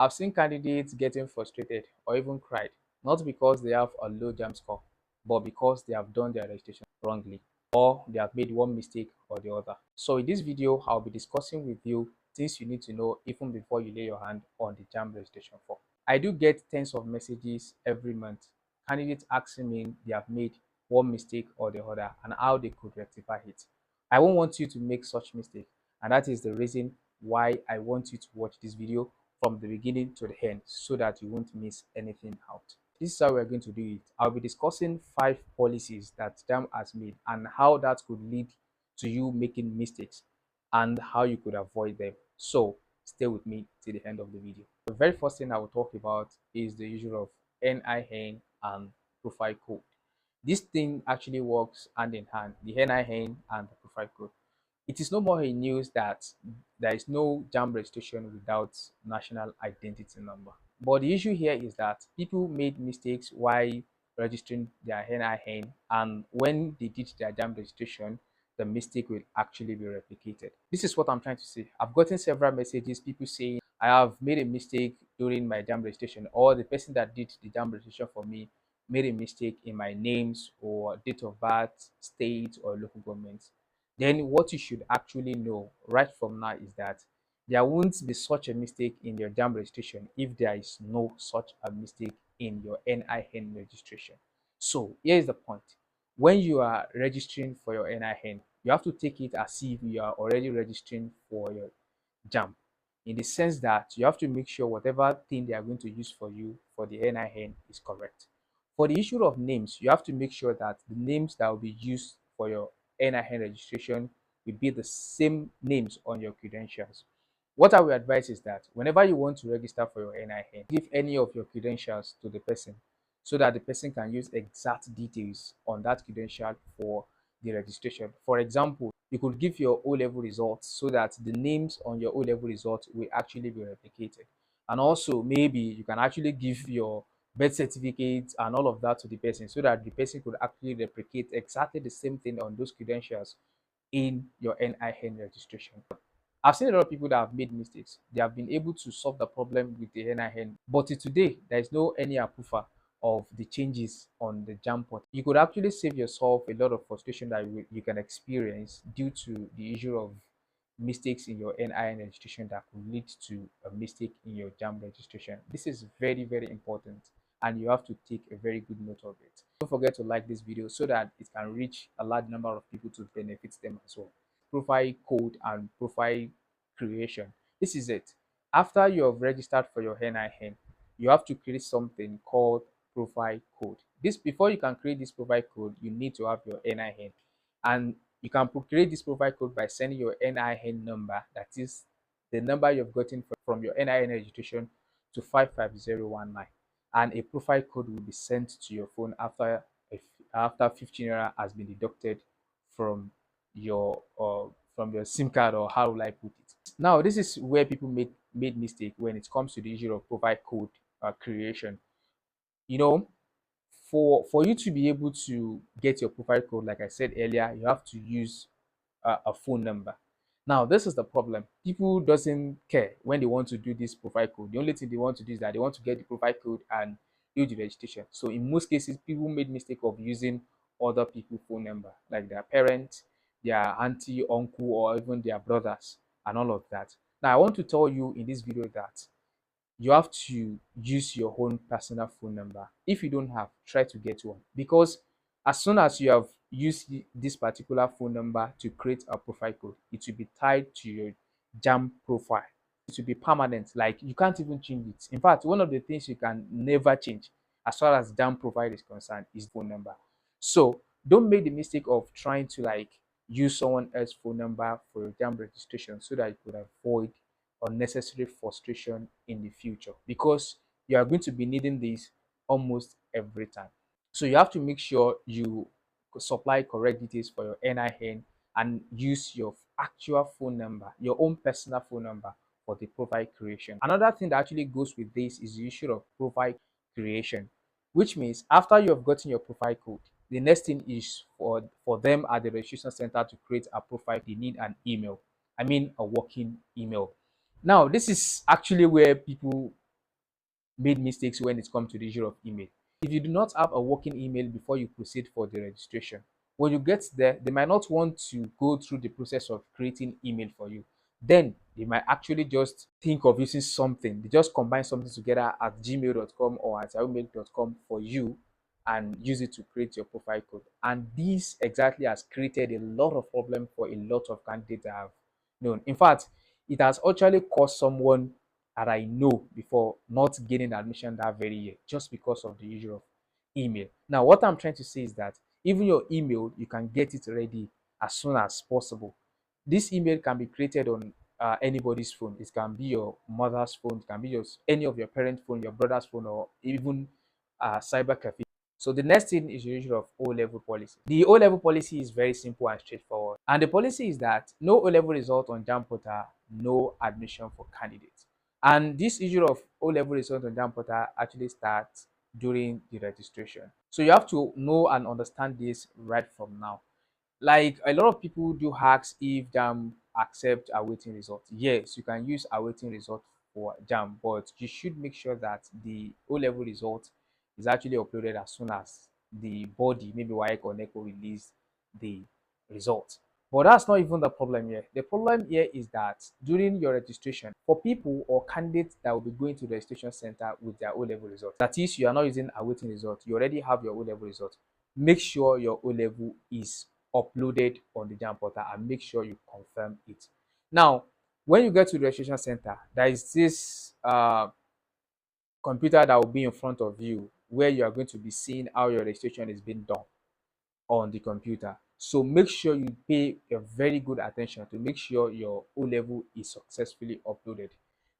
I've seen candidates getting frustrated or even cried, not because they have a low JAMB score, but because they have done their registration wrongly or they have made one mistake or the other. So in this video, I'll be discussing with you things you need to know even before you lay your hand on the JAMB registration form. I do get tens of messages every month, candidates asking me they have made one mistake or the other and how they could rectify it. I won't want you to make such mistake, and that is the reason why I want you to watch this video from the beginning to the end so that you won't miss anything out. This is how we're going to do it. I'll be discussing 5 policies that JAMB has made and how that could lead to you making mistakes and how you could avoid them. So stay with me till the end of the video. The very first thing I will talk about is the usual of NIN and profile code. This thing actually works hand in hand, the NIN and the profile code. It is no more a news that there is no JAMB registration without national identity number. But the issue here is that people made mistakes while registering their NIN, and when they did their JAMB registration, the mistake will actually be replicated. This is what I'm trying to say. I've gotten several messages, people saying I have made a mistake during my JAMB registration, or the person that did the JAMB registration for me made a mistake in my names or date of birth, state, or local government. Then what you should actually know right from now is that there won't be such a mistake in your JAMB registration if there is no such a mistake in your NIN registration. So here is the point. When you are registering for your NIN, you have to take it as if you are already registering for your JAMB, in the sense that you have to make sure whatever thing they are going to use for you for the NIN is correct. For the issue of names, you have to make sure that the names that will be used for your NIN registration will be the same names on your credentials. What I will advise is that whenever you want to register for your NIN, give any of your credentials to the person so that the person can use exact details on that credential for the registration. For example, you could give your O-level results so that the names on your O-level results will actually be replicated. And also maybe you can actually give your birth certificate and all of that to the person so that the person could actually replicate exactly the same thing on those credentials in your NIN registration. I've seen a lot of people that have made mistakes. They have been able to solve the problem with the NIN, but till today, there is no any approval of the changes on the JAMB port. You could actually save yourself a lot of frustration that you can experience due to the issue of mistakes in your NIN registration that could lead to a mistake in your JAMB registration. This is very, very important, and you have to take a very good note of it. Don't forget to like this video so that it can reach a large number of people to benefit them as well. Profile code and profile creation. This is it. After you have registered for your NIN, you have to create something called profile code. This Before you can create this profile code, you need to have your NIN, and you can create this profile code by sending your NIN number, that is the number you've gotten from your NIN registration, to 55019, and a profile code will be sent to your phone after 15 naira has been deducted from your SIM card, or how will I put it. Now, this is where people made mistake when it comes to the issue of profile code creation. You know, for you to be able to get your profile code, like I said earlier, you have to use a phone number. Now, this is the problem. People doesn't care when they want to do this profile code. The only thing they want to do is that they want to get the profile code and do the registration. So in most cases, people made mistake of using other people's phone number, like their parents, their auntie, uncle, or even their brothers, and all of that. Now, I want to tell you in this video that you have to use your own personal phone number. If you don't have, try to get one, because as soon as you have used this particular phone number to create a profile code, it will be tied to your JAMB profile. It will be permanent, like you can't even change it. In fact, one of the things you can never change as far as JAMB profile is concerned is phone number. So don't make the mistake of trying to use someone else's phone number for your JAMB registration so that you could avoid unnecessary frustration in the future, because you are going to be needing this almost every time. So you have to make sure you supply correct details for your NIN and use your actual phone number, your own personal phone number, for the profile creation. Another thing that actually goes with this is the issue of profile creation, which means after you have gotten your profile code, the next thing is for them at the registration center to create a profile. They need an email, I mean a working email. Now, this is actually where people made mistakes when it comes to the issue of email. If you do not have a working email before you proceed for the registration, when you get there, they might not want to go through the process of creating email for you. Then they might actually just think of using something. They just combine something together at gmail.com or at yahoo.com for you and use it to create your profile code. And this exactly has created a lot of problem for a lot of candidates I have known. In fact, it has actually caused someone that I know before not gaining admission that very year just because of the issue of email. Now, what I'm trying to say is that even your email, you can get it ready as soon as possible. This email can be created on anybody's phone. It can be your mother's phone, it can be any of your parents' phone, your brother's phone, or even cyber cafe. So the next thing is the issue of O-level policy. The O-level policy is very simple and straightforward. And the policy is that no O-level result on JAMB portal, no admission for candidates. And this issue of O-level result on JAMB portal actually starts during the registration. So you have to know and understand this right from now. Like a lot of people do ask if JAMB accept awaiting result. Yes, you can use awaiting result for JAMB, but you should make sure that the O-level result is actually uploaded as soon as the body, maybe WAEC or NECO, release the result. But that's not even the problem here. The problem here is that during your registration, for people or candidates that will be going to the registration center with their O-level result, that is, you are not using awaiting result, you already have your O-level result, make sure your O-level is uploaded on the JAMB portal and make sure you confirm it. Now, when you get to the registration center, there is this computer that will be in front of you where you are going to be seeing how your registration is being done on the computer. So make sure you pay a very good attention to make sure your O-level is successfully uploaded.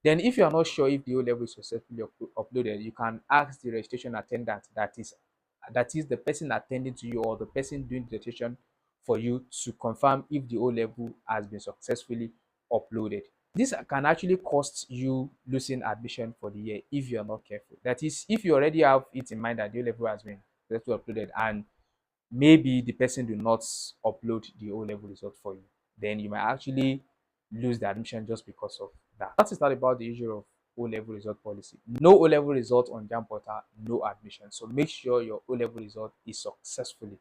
Then if you are not sure if the O-level is successfully uploaded, you can ask the registration attendant, that is the person attending to you or the person doing the registration for you, to confirm if the O-level has been successfully uploaded. This can actually cost you losing admission for the year if you are not careful. That is, if you already have it in mind that the O-level has been successfully uploaded and maybe the person do not upload the O-level result for you, then you might actually lose the admission just because of that. That is not about the issue of O-level result policy. No O-level result on JAMB portal, no admission. So make sure your O-level result is successfully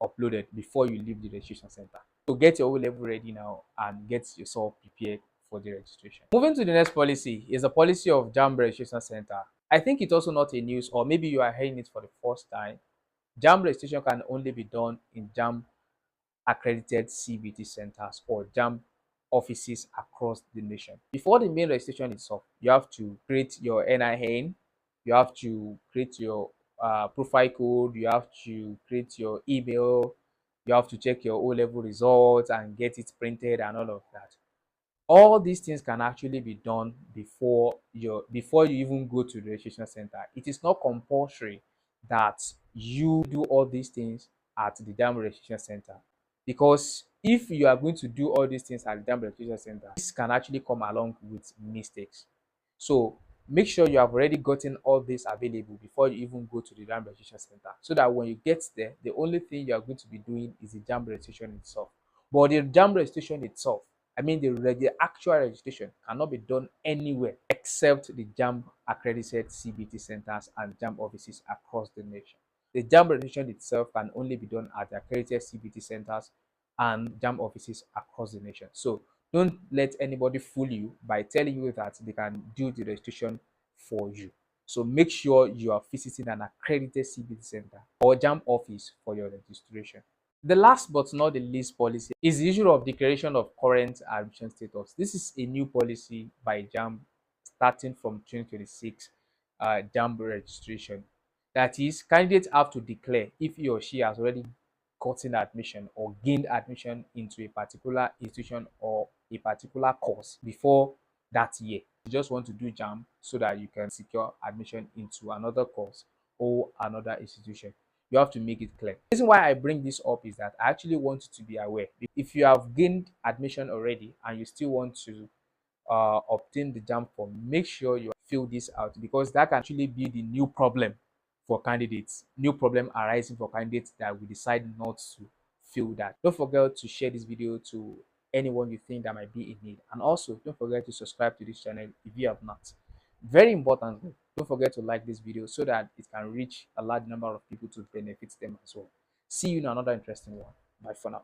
uploaded before you leave the registration center. So get your O-level ready now and get yourself prepared for the registration. Moving to the next policy is the policy of JAMB registration center. I think it's also not a news, or maybe you are hearing it for the first time. JAMB registration can only be done in JAMB accredited CBT centers or JAMB offices across the nation. Before the main registration itself, you have to create your NIN, you have to create your profile code, you have to create your email, you have to check your O-level results and get it printed and all of that. All these things can actually be done before you even go to the registration center. It is not compulsory that you do all these things at the JAMB registration center, because if you are going to do all these things at the JAMB registration center, this can actually come along with mistakes. So make sure you have already gotten all this available before you even go to the JAMB registration center, so that when you get there, the only thing you are going to be doing is the JAMB registration itself. But the JAMB registration itself, I mean the actual registration, cannot be done anywhere except the JAMB accredited CBT centers and JAMB offices across the nation. The JAMB registration itself can only be done at the accredited CBT centers and JAMB offices across the nation. So don't let anybody fool you by telling you that they can do the registration for you. So make sure you are visiting an accredited CBT center or JAMB office for your registration. The last but not the least policy is the issue of declaration of current admission status. This is a new policy by JAMB starting from 2026 JAMB registration. That is, candidates have to declare if he or she has already gotten admission or gained admission into a particular institution or a particular course before that year. You just want to do JAMB so that you can secure admission into another course or another institution. You have to make it clear. The reason why I bring this up is that I actually want you to be aware. If you have gained admission already and you still want to obtain the JAMB form, make sure you fill this out, because that can actually be the new problem for candidates, new problem arising for candidates that will decide not to fill that. Don't forget to share this video to anyone you think that might be in need, and also don't forget to subscribe to this channel if you have not. Very important. Don't forget to like this video so that it can reach a large number of people to benefit them as well. See you in another interesting one. Bye for now.